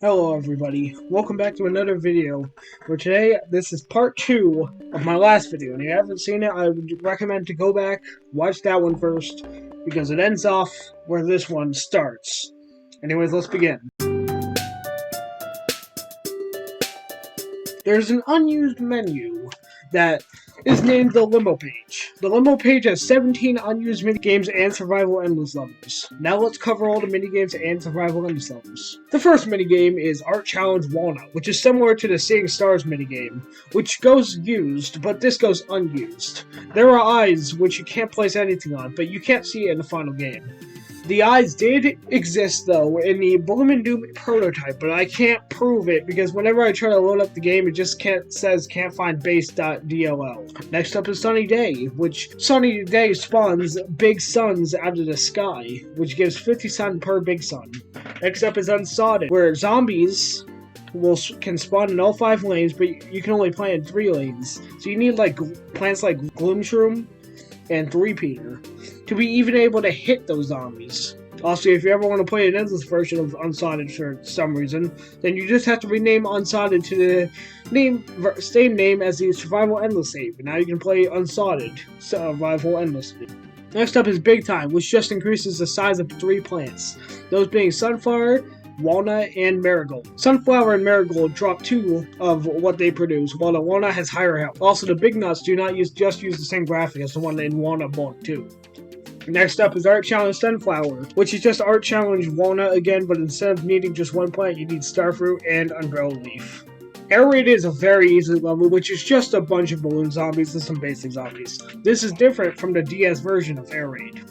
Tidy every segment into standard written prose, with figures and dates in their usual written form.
Hello everybody, welcome back to another video, where today, this is part 2 of my last video, and if you haven't seen it, I would recommend to go back, watch that one first, because it ends off where this one starts. Anyways, let's begin. There's an unused menu that is named the Limbo page. The Limbo page has 17 unused minigames and survival endless levels. Now let's cover all the minigames and survival endless levels. The first minigame is Art Challenge Walnut, which is similar to the Seeing Stars minigame, which goes used, but this goes unused. There are eyes which you can't place anything on, but you can't see it in the final game. The eyes did exist, though, in the Bloom and Doom prototype, but I can't prove it because whenever I try to load up the game, it just says can't find base.dll. Next up is Sunny Day, which Sunny Day spawns big suns out of the sky, which gives 50 sun per big sun. Next up is Unsodded, where zombies can spawn in all 5 lanes, but you can only plant in 3 lanes. So you need plants like Gloomshroom and Repeater to be even able to hit those zombies. Also, if you ever want to play an endless version of Unsodded for some reason, then you just have to rename Unsodded to the same name as the Survival Endless save, and now you can play Unsodded Survival Endlessly. Next up is Big Time, which just increases the size of 3 plants, those being Sunflower, Walnut, and Marigold. Sunflower and Marigold drop 2 of what they produce, while the Walnut has higher health. Also, the Big Nuts do not use the same graphic as the one in Walnut Bulk 2. Next up is Art Challenge Sunflower, which is just Art Challenge Walnut again, but instead of needing just 1 plant, you need Starfruit and Umbrella Leaf. Air Raid is a very easy level, which is just a bunch of balloon zombies and some basic zombies. This is different from the DS version of Air Raid.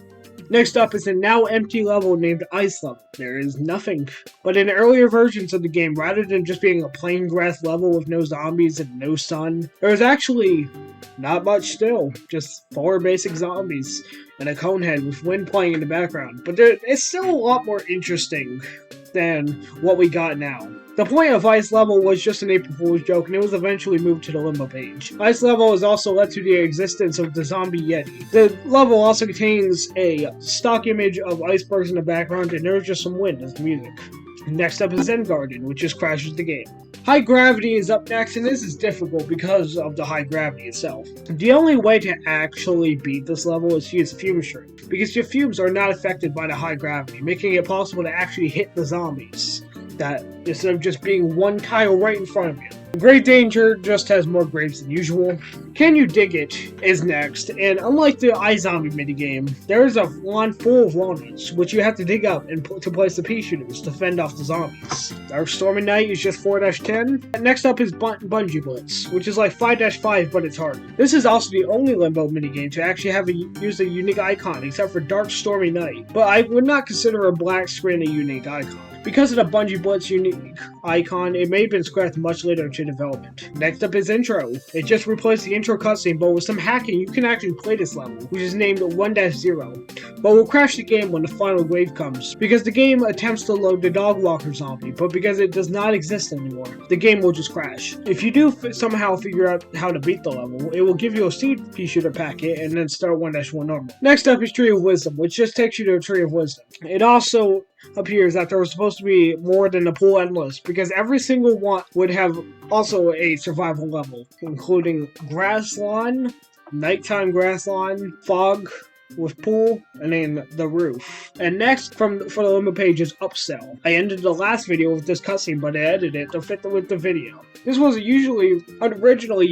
Next up is a now empty level named Ice Level. There is nothing. But in earlier versions of the game, rather than just being a plain grass level with no zombies and no sun, there was actually not much still. Just 4 basic zombies and a conehead with wind playing in the background. But it's still a lot more interesting than what we got now. The point of Ice Level was just an April Fool's joke, and it was eventually moved to the Limbo page. Ice Level is also led to the existence of the Zombie Yeti. The level also contains a stock image of icebergs in the background, and there's just some wind as the music. Next up is Zen Garden, which just crashes the game. High Gravity is up next, and this is difficult because of the high gravity itself. The only way to actually beat this level is to use Fume Shrimp, because your fumes are not affected by the high gravity, making it possible to actually hit the zombies, that instead of just being one tile right in front of you. Great Danger just has more graves than usual. Can You Dig It is next, and unlike the iZombie minigame, there is a lawn full of walnuts, which you have to dig up and to place the pea shooters to fend off the zombies. Dark Stormy Night is just 4-10. Next up is Bungee Blitz, which is like 5-5, but it's harder. This is also the only Limbo minigame to actually use a unique icon, except for Dark Stormy Night, but I would not consider a black screen a unique icon. Because of the Bungee Blitz unique icon, it may have been scrapped much later into development. Next up is Intro. It just replaced the intro cutscene, but with some hacking, you can actually play this level, which is named 1-0. But will crash the game when the final wave comes, because the game attempts to load the Dog Walker zombie, but because it does not exist anymore, the game will just crash. If you do somehow figure out how to beat the level, it will give you a seed pea shooter packet and then start 1-1 normal. Next up is Tree of Wisdom, which just takes you to a Tree of Wisdom. It also appears that there was supposed to be more than a pool endless, because every single one would have also a survival level, including grass lawn, nighttime grass lawn, fog with pool, and then the roof. And next for the Limbo page is Upsell. I ended the last video with this cutscene, but I edited it to fit with the video. This was originally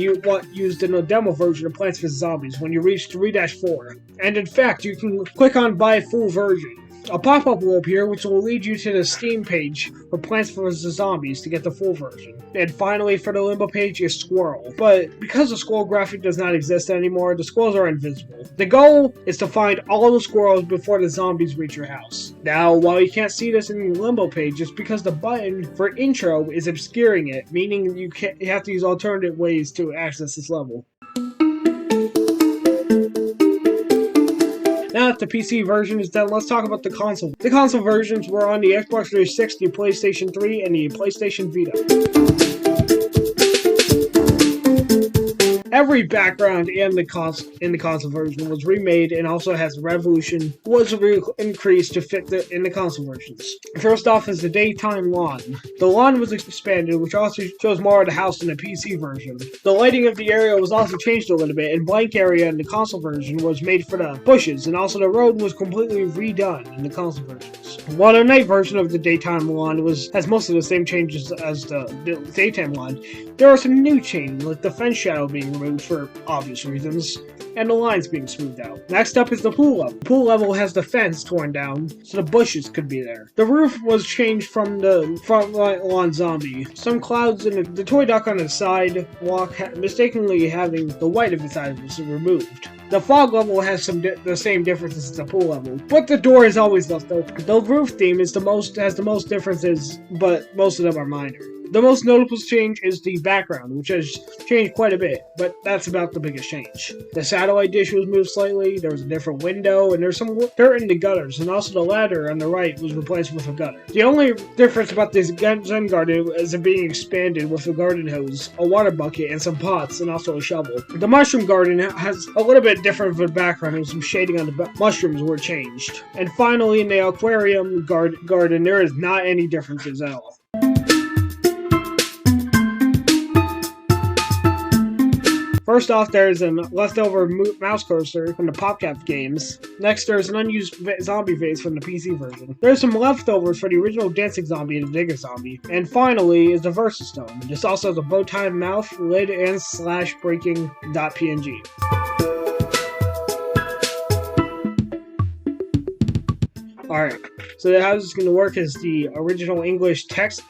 used in a demo version of Plants vs. Zombies when you reach 3-4. And in fact, you can click on buy full version. A pop-up will appear, which will lead you to the Steam page for Plants vs. Zombies to get the full version. And finally, for the Limbo page is Squirrel. But because the squirrel graphic does not exist anymore, the squirrels are invisible. The goal is to find all the squirrels before the zombies reach your house. Now, while you can't see this in the Limbo page, it's because the button for intro is obscuring it, meaning you have to use alternative ways to access this level. Now that the PC version is done, let's talk about the console. The console versions were on the Xbox 360, PlayStation 3, and the PlayStation Vita. Every background in the console version was remade, and also has resolution was increased to fit in the console versions. First off is the daytime lawn. The lawn was expanded, which also shows more of the house in the PC version. The lighting of the area was also changed a little bit, and blank area in the console version was made for the bushes, and also the road was completely redone in the console versions. While the night version of the daytime lawn has most of the same changes as the daytime lawn, there are some new changes, like the fence shadow being removed for obvious reasons, and the lines being smoothed out. Next up is the pool level. The pool level has the fence torn down, so the bushes could be there. The roof was changed from the front lawn zombie. Some clouds and the toy duck on the sidewalk mistakenly having the white of its eyes was removed. The fog level has the same differences as the pool level, but the door is always left open. The roof theme has the most differences, but most of them are minor. The most notable change is the background, which has changed quite a bit, but that's about the biggest change. The satellite dish was moved slightly, there was a different window, and there's some dirt in the gutters, and also the ladder on the right was replaced with a gutter. The only difference about this Zen garden is it being expanded with a garden hose, a water bucket, and some pots, and also a shovel. The mushroom garden has a little bit different of a background, and some shading on the mushrooms were changed. And finally, in the aquarium garden, there is not any differences at all. First off, there's a leftover mouse cursor from the PopCap games. Next, there's an unused zombie face from the PC version. There's some leftovers for the original dancing zombie and the digger zombie. And finally is the Versus Stone. This also has a bow tie mouth, lid, and /breaking.png. Alright, so how this is going to work is the original English text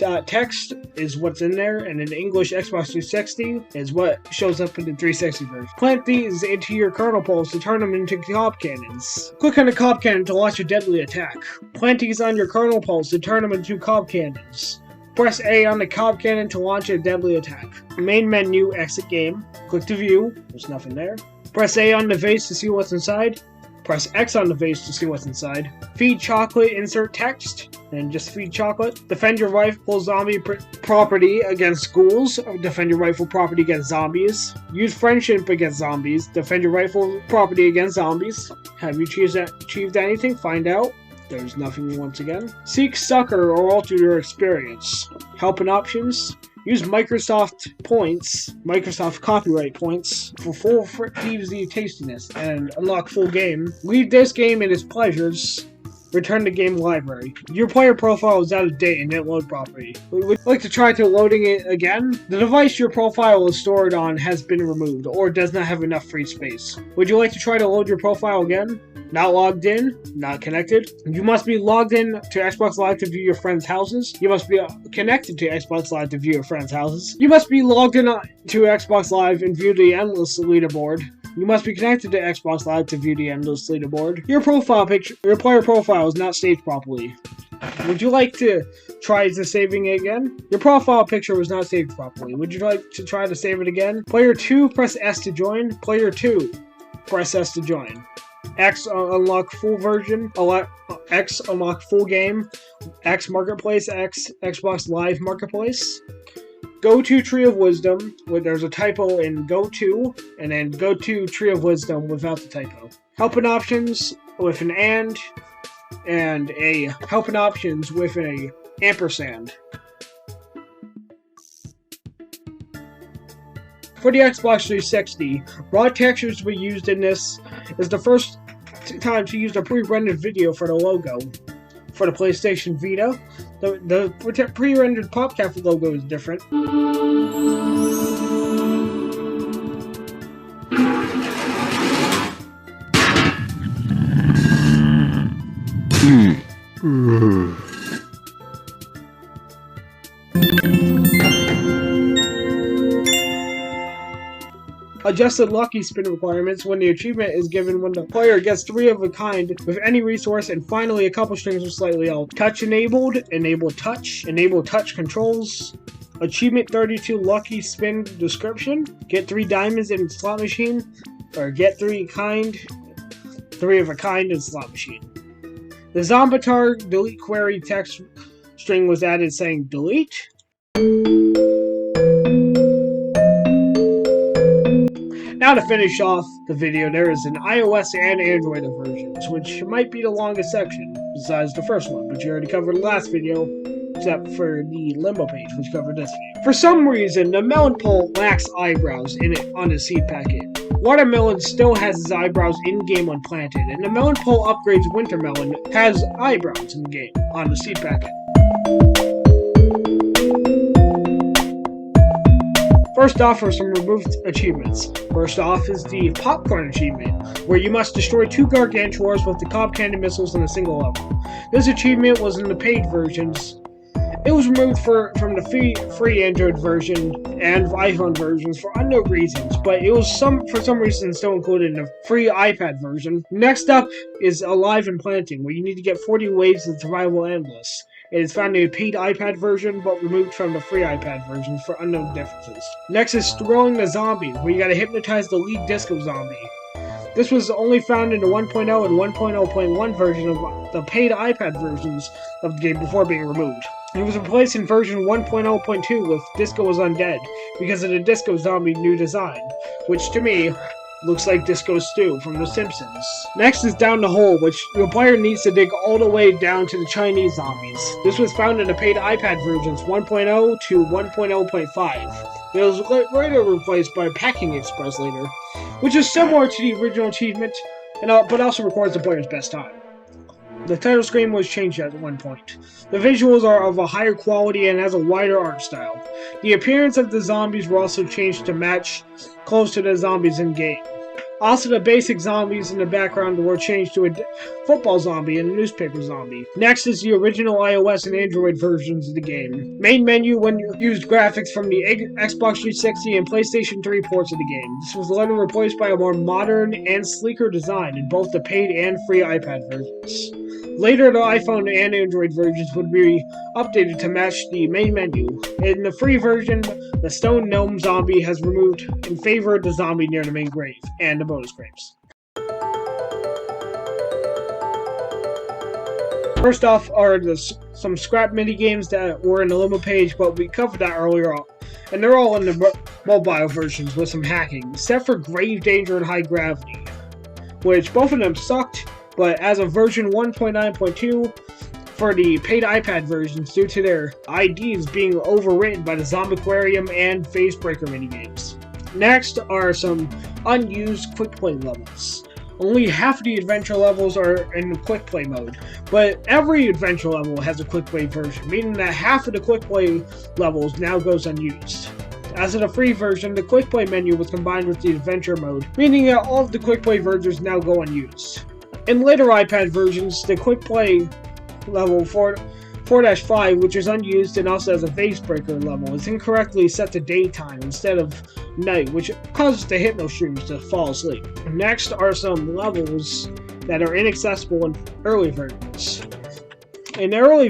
is what's in there, and in English Xbox 360 is what shows up in the 360 version. Plant these into your kernel poles to turn them into cob cannons. Click on the cob cannon to launch a deadly attack. Plant these on your kernel poles to turn them into cob cannons. Press A on the cob cannon to launch a deadly attack. Main menu, exit game. Click to view. There's nothing there. Press A on the vase to see what's inside. Press X on the vase to see what's inside. Feed chocolate, insert text, and just feed chocolate. Defend your rifle zombie property against ghouls. Defend your rifle property against zombies. Use friendship against zombies. Defend your rifle property against zombies. Have you achieved anything? Find out. There's nothing once again. Seek succor or alter your experience. Help and options. Use Microsoft points, Microsoft copyright points, for full DBZ tastiness and unlock full game. Leave this game in its pleasures. Return to game library. Your player profile is out of date and didn't load properly. Would you like to try loading it again? The device your profile is stored on has been removed or does not have enough free space. Would you like to try to load your profile again? Not logged in? Not connected? You must be logged in to Xbox Live to view your friends' houses. You must be connected to Xbox Live to view your friends' houses. You must be logged in to Xbox Live and view the endless leaderboard. You must be connected to Xbox Live to view the endless leaderboard. Your player profile is not saved properly. Would you like to try saving it again? Your profile picture was not saved properly. Would you like to try to save it again? Player 2, press S to join. Player 2, press S to join. X unlock full version. X unlock full game. X marketplace. X Xbox Live marketplace. Go to Tree of Wisdom, where there's a typo in go to, and then go to Tree of Wisdom without the typo. Help and options with an and a help and options with a ampersand. For the Xbox 360, raw textures we used in this is the first time to use a pre-rendered video for the logo. For the PlayStation Vita, the pre-rendered PopCap logo is different. Adjusted lucky spin requirements when the achievement is given when the player gets 3 of a kind with any resource, and finally a couple strings are slightly altered. Touch enabled, enable touch controls, achievement 32 lucky spin description, get 3 diamonds in slot machine, or get 3 of a kind in slot machine. The Zombatar delete query text string was added saying delete. Now to finish off the video, there is an iOS and Android versions, which might be the longest section, besides the first one, but you already covered the last video, except for the Limbo page, which covered this video. For some reason, the Melon Pole lacks eyebrows in it on the seed packet. Watermelon still has his eyebrows in-game when planted, and the Melon Pole upgrades Wintermelon has eyebrows in-game on the seed packet. First off are some removed achievements. First off is the Popcorn achievement, where you must destroy 2 Gargantuars with the Cob Candy missiles in a single level. This achievement was in the paid versions. It was removed from the free Android version and iPhone versions for unknown reasons, but it was for some reason still included in the free iPad version. Next up is Alive and Planting, where you need to get 40 waves of Survival Endless. It is found in the paid iPad version, but removed from the free iPad version for unknown differences. Next is Throwing the Zombie, where you gotta hypnotize the lead disco zombie. This was only found in the 1.0 and 1.0.1 version of the paid iPad versions of the game before being removed. It was replaced in version 1.0.2 with Disco is Undead, because of the Disco Zombie new design, which to me looks like Disco Stew from The Simpsons. Next is Down the Hole, which the player needs to dig all the way down to the Chinese zombies. This was found in the paid iPad versions 1.0 to 1.0.5. It was later replaced by Packing Express later, which is similar to the original achievement, but also records the player's best time. The title screen was changed at one point. The visuals are of a higher quality and has a wider art style. The appearance of the zombies were also changed to match close to the zombies in game. Also, the basic zombies in the background were changed to a football zombie and a newspaper zombie. Next is the original iOS and Android versions of the game. Main menu when you used graphics from the Xbox 360 and PlayStation 3 ports of the game. This was later replaced by a more modern and sleeker design in both the paid and free iPad versions. Later, the iPhone and Android versions would be updated to match the main menu. In the free version, the Stone Gnome zombie has removed in favor of the zombie near the main grave and the bonus graves. First off are some scrap minigames that were in the Limbo page, but we covered that earlier on. And they're all in the mobile versions with some hacking, except for Grave Danger and High Gravity, which both of them sucked. But as of version 1.9.2, for the paid iPad versions, due to their IDs being overwritten by the Zombiquarium and Facebreaker minigames. Next are some unused quick play levels. Only half of the adventure levels are in the quick play mode, but every adventure level has a quick play version, meaning that half of the quick play levels now goes unused. As in the free version, the quick play menu was combined with the adventure mode, meaning that all of the quick play versions now go unused. In later iPad versions, the quick play level 4-5, which is unused and also has a Facebreaker level, is incorrectly set to daytime instead of night, which causes the hypno streams to fall asleep. Next are some levels that are inaccessible in early versions. In very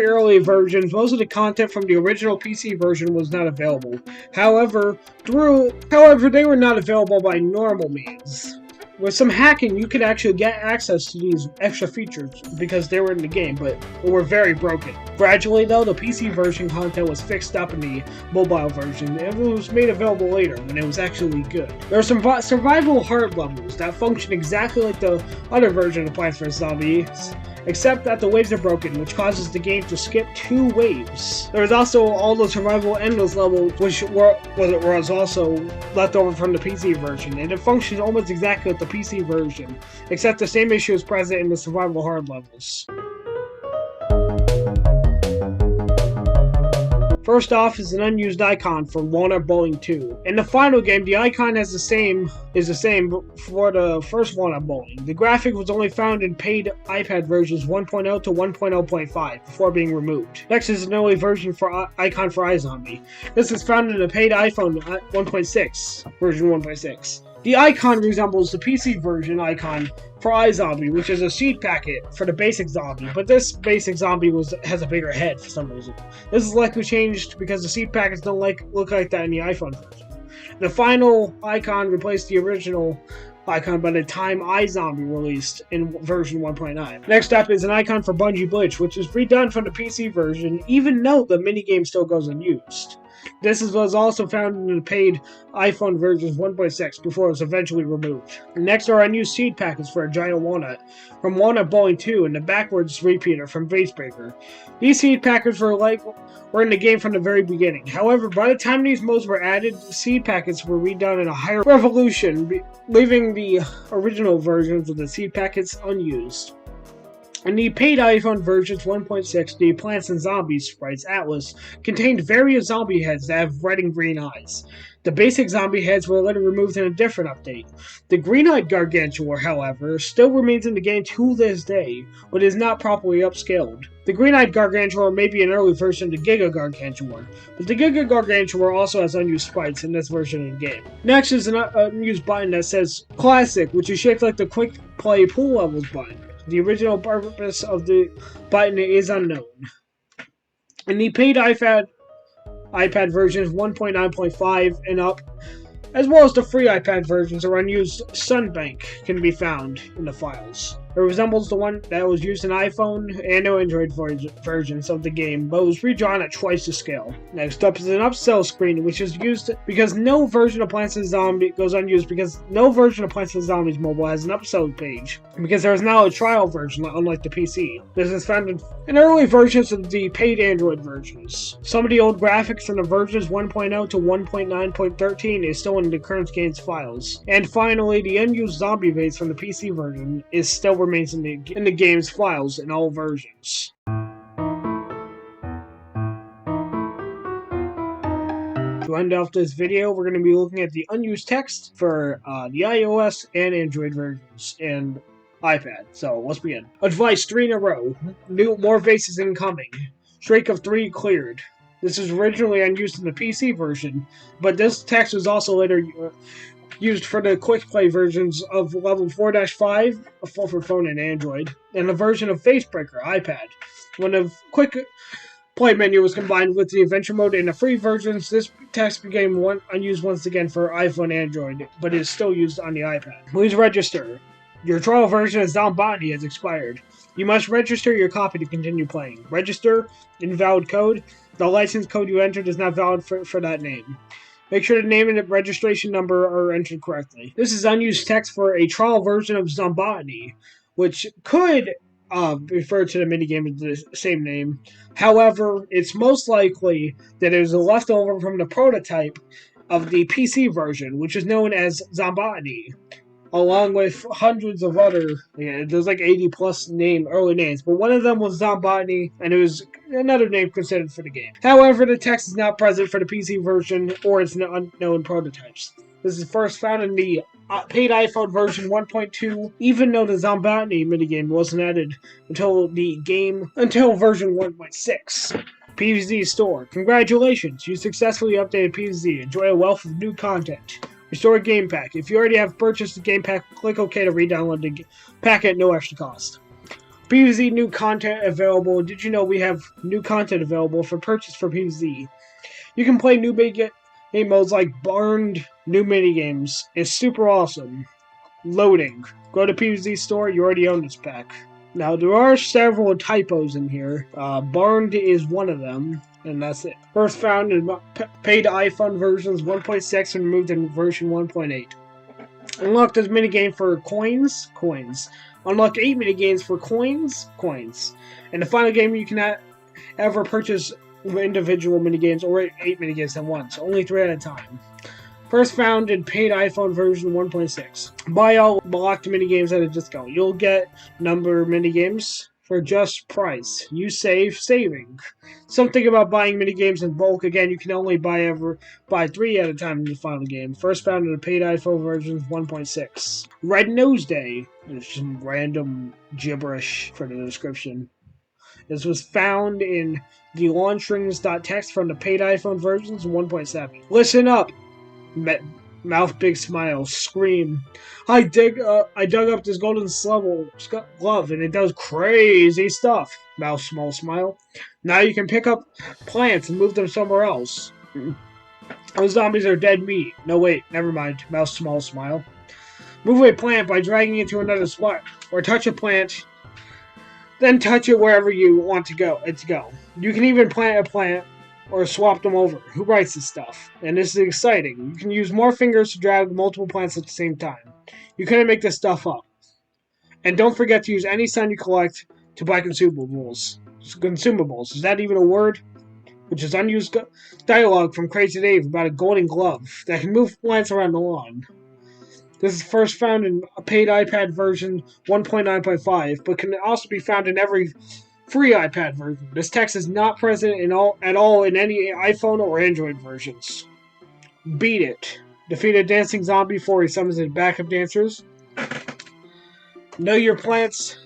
early versions, most of the content from the original PC version was not available. However, they were not available by normal means. With some hacking, you could actually get access to these extra features because they were in the game, but they were very broken. Gradually, though, the PC version content was fixed up in the mobile version, and it was made available later when it was actually good. There are some survival hard levels that function exactly like the other version of Plants vs. Zombies, except that the waves are broken, which causes the game to skip 2 waves. There was also all the survival endless levels, which was also left over from the PC version, and it functions almost exactly like the PC version, except the same issue is present in the survival hard levels. First off is an unused icon for Walnut Bowling 2. In the final game, the icon is the same for the first Walnut Bowling. The graphic was only found in paid iPad versions 1.0 to 1.0.5 before being removed. Next is an early version for icon for iZombie. This is found in the paid iPhone 1.6, version 1.6. The icon resembles the PC version icon for iZombie, which is a seed packet for the basic zombie, but this basic zombie has a bigger head for some reason. This is likely changed because the seed packets don't look like that in the iPhone version. The final icon replaced the original icon by the time iZombie released in version 1.9. Next up is an icon for Bungee Blitz, which is redone from the PC version, even though the minigame still goes unused. Was also found in the paid iPhone versions 1.6 before it was eventually removed. Next are unused seed packets for a giant walnut from Walnut Bowling 2 and the backwards repeater from Vasebreaker. These seed packets were in the game from the very beginning. However, by the time these modes were added, seed packets were redone in a higher resolution, leaving the original versions of the seed packets unused. In the paid iPhone versions 1.6, the Plants and Zombies sprites Atlas contained various zombie heads that have red and green eyes. The basic zombie heads were later removed in a different update. The green-eyed Gargantuar, however, still remains in the game to this day, but is not properly upscaled. The green-eyed Gargantuar may be an early version of the Giga Gargantuar, but the Giga Gargantuar also has unused sprites in this version of the game. Next is an unused button that says Classic, which is shaped like the Quick Play Pool Levels button. The original purpose of the button is unknown. In the paid iPad versions 1.9.5 and up, as well as the free iPad versions or unused Sunbank can be found in the files. It resembles the one that was used in iPhone and Android versions of the game, but was redrawn at twice the scale. Next up is an upsell screen, which is used because no version of Plants vs. Zombies goes unused because no version of Plants vs. Zombies mobile has an upsell page, because there is now a trial version, unlike the PC. This is found in early versions of the paid Android versions. Some of the old graphics from the versions 1.0 to 1.9.13 is still in the current game's files. And finally, the unused zombie base from the PC version still remains in the game's files in all versions. To end off this video, we're going to be looking at the unused text for the iOS and Android versions and iPad. So let's begin. Advice 3 in a row. More vases incoming. Streak of 3 cleared. This is originally unused in the PC version, but this text was also later used for the quick play versions of level 4-5, for phone and Android, and a version of Vasebreaker, iPad. When the quick play menu was combined with the adventure mode in the free versions, this text became unused once again for iPhone and Android, but is still used on the iPad. Please register. Your trial version of Zombotany has expired. You must register your copy to continue playing. Register, invalid code. The license code you entered is not valid for that name. Make sure the name and the registration number are entered correctly. This is unused text for a trial version of Zombotany, which could refer to the minigame with the same name. However, it's most likely that it was a leftover from the prototype of the PC version, which is known as Zombotany, along with hundreds of other, there's like 80 plus early names, but one of them was Zombotany, and it was another name considered for the game. However, the text is not present for the PC version or its unknown prototypes. This is first found in the paid iPhone version 1.2, even though the Zombotany minigame wasn't added until version 1.6. PVZ Store. Congratulations, you successfully updated PVZ. Enjoy a wealth of new content. Restore Game Pack. If you already have purchased the Game Pack, click OK to re-download the pack at no extra cost. PVZ new content available. Did you know we have new content available for purchase for PVZ? You can play new game modes like Burned, new minigames. It's super awesome. Loading. Go to PVZ Store. You already own this pack. Now, there are several typos in here. Burned is one of them. And that's it. First found in paid iPhone versions 1.6 and removed in version 1.8. Unlock this minigame for coins. Unlock 8 minigames for coins. And the final game, you cannot ever purchase individual minigames or 8 minigames at once. Only 3 at a time. First found in paid iPhone version 1.6. Buy all locked minigames at a discount. You'll get number minigames for just price. You saving. Something about buying minigames in bulk. Again, you can only buy 3 at a time in the final game. First found in the paid iPhone version 1.6. Red Nose Day. There's some random gibberish for the description. This was found in the launchstrings.txt from the paid iPhone versions 1.7. Listen up. Mouth big smile, scream. I dug up this golden glove and it does crazy stuff. Mouth small smile. Now you can pick up plants and move them somewhere else. Those zombies are dead meat. No wait, never mind. Mouth small smile. Move a plant by dragging it to another spot. Or touch a plant, then touch it wherever you want it to go. You can even plant a plant or swap them over. Who writes this stuff? And this is exciting. You can use more fingers to drag multiple plants at the same time. You couldn't make this stuff up. And don't forget to use any sign you collect to buy consumables. Consumables. Is that even a word? Which is unused dialogue from Crazy Dave about a golden glove that can move plants around the lawn. This is first found in a paid iPad version 1.9.5, but can also be found in every free iPad version. This text is not present at all in any iPhone or Android versions. Beat it. Defeat a dancing zombie before he summons his backup dancers. Know your plants.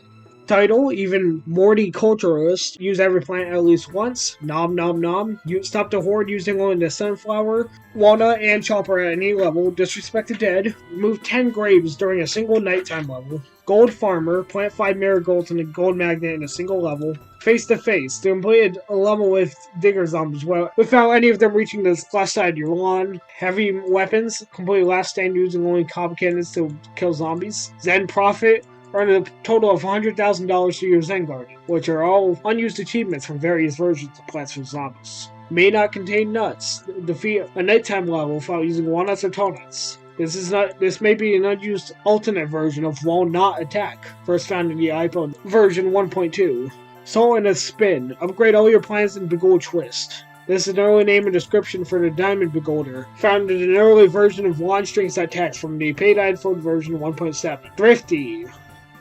Title, even Morticulturalist, use every plant at least once. Nom nom nom. Stop the horde using only the sunflower, walnut, and chopper at any level. Disrespect the dead. Remove 10 graves during a single nighttime level. Gold farmer, plant 5 marigolds and a gold magnet in a single level. Face to face, to complete a level with digger zombies without any of them reaching the left side of your lawn. Heavy weapons, complete last stand using only copper cannons to kill zombies. Zen Prophet, earn a total of $100,000 to your Zen Garden, which are all unused achievements from various versions of Plants vs. Zombies. May not contain nuts. Defeat a nighttime level without using walnuts or tall nuts. This may be an unused alternate version of Walnut Attack, first found in the iPhone version 1.2. Salt and a Spin. Upgrade all your plants in Begold Twist. This is an early name and description for the Diamond Begolder, found in an early version of Lawnstrings.txt from the paid iPhone version 1.7. Thrifty.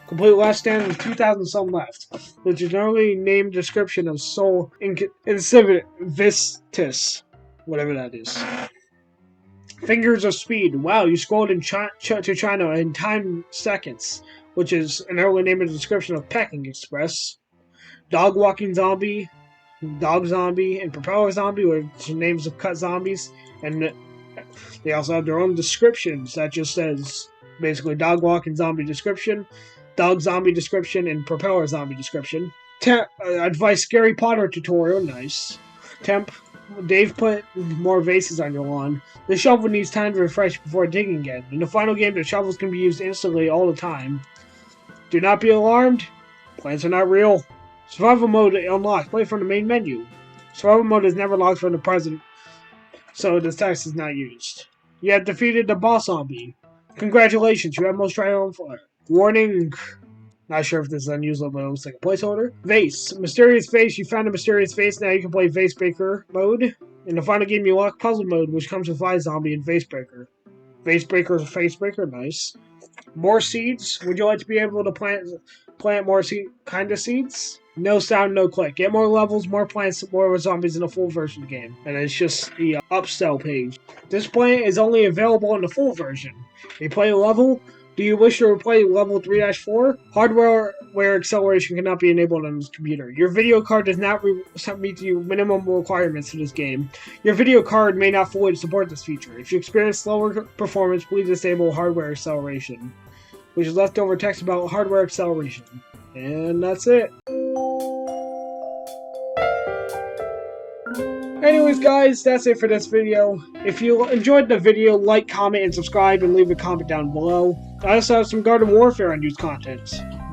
Complete last stand with 2,000 some left. The generally named description of Soul Incivitis, whatever that is. Fingers of Speed. Wow, you scrolled to China in time seconds, which is an early name and description of Pecking Express. Dog Walking Zombie, Dog Zombie, and Propeller Zombie, which are names of cut zombies. And they also have their own descriptions that just says basically Dog Walking Zombie description, Dog Zombie description, and Propeller Zombie description. Advice Scary Potter tutorial, nice. Temp, Dave put more vases on your lawn. The shovel needs time to refresh before digging again. In the final game, the shovels can be used instantly all the time. Do not be alarmed. Plants are not real. Survival mode unlocked. Play from the main menu. Survival mode is never locked from the present, so this text is not used. You have defeated the boss zombie. Congratulations, you have most triumphant. Warning. Not sure if this is unusual, but it looks like a placeholder. Vase. Mysterious Vase. You found a mysterious vase. Now you can play Vase Breaker mode. In the final game, you unlock puzzle mode, which comes with Fly Zombie and Vase Breaker. Vase Breaker is Face Breaker. Nice. More seeds. Would you like to be able to plant more kind of seeds? No sound, no click. Get more levels, more plants, more zombies in a full version of the game. And it's just the upsell page. This plant is only available in the full version. You play a level. Do you wish to play level 3-4? Hardware acceleration cannot be enabled on this computer. Your video card does not meet the minimum requirements for this game. Your video card may not fully support this feature. If you experience slower performance, please disable hardware acceleration. Which is leftover text about hardware acceleration. And that's it. Anyways guys, that's it for this video. If you enjoyed the video, like, comment, and subscribe, and leave a comment down below. I also have some Garden Warfare unused content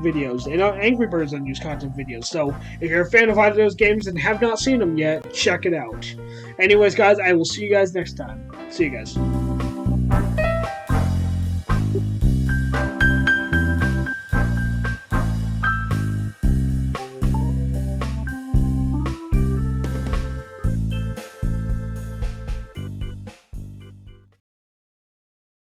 videos, and Angry Birds unused content videos, so if you're a fan of either of those games and have not seen them yet, check it out. Anyways guys, I will see you guys next time. See you guys.